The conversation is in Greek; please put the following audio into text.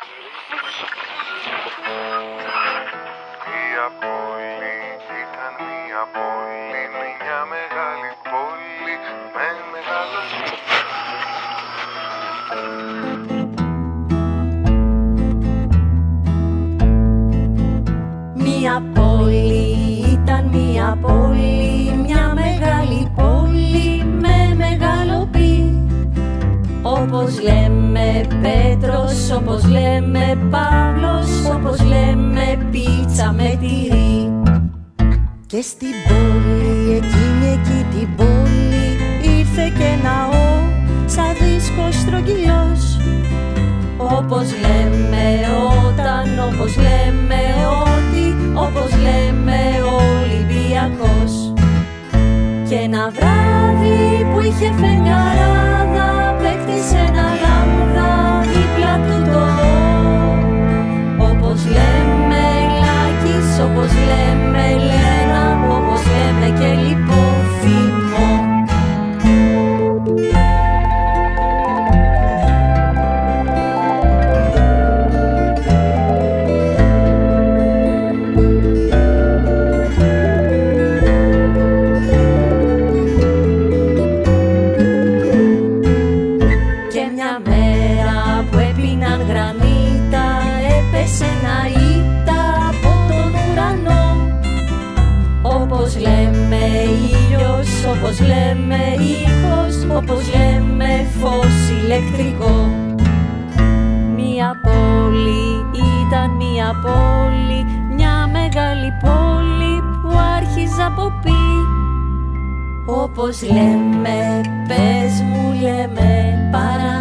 Μια πόλη ήταν μια πόλη, μια μεγάλη πόλη με μεγάλο... Μια πόλη ήταν μια πόλη, μια μεγάλη πόλη με μεγάλο πι. Όπως λέμε Πέτρος, όπως λέμε Παύλος, όπως λέμε πίτσα με τυρί. Και στην πόλη, εκείνη εκεί την πόλη, ήρθε και ναό σαν δίσκος στρογγυλός. Όπως λέμε όταν, όπως λέμε ότι, όπως λέμε Ολυμπιακός. Και ένα βράδυ που είχε φεγγαράδα, παίκτησε ένα λάμδα δίπλα του το. Όπως λέμε Λάκης, όπως λέμε Λένα, όπως λέμε και Λιπόθυμο. Όπως λέμε ήλιος, όπως λέμε ήχος, όπως λέμε φως ηλεκτρικό. Μια πόλη ήταν μια πόλη, μια μεγάλη πόλη που άρχιζε από πι. Όπως λέμε, πες μου λέμε παρά.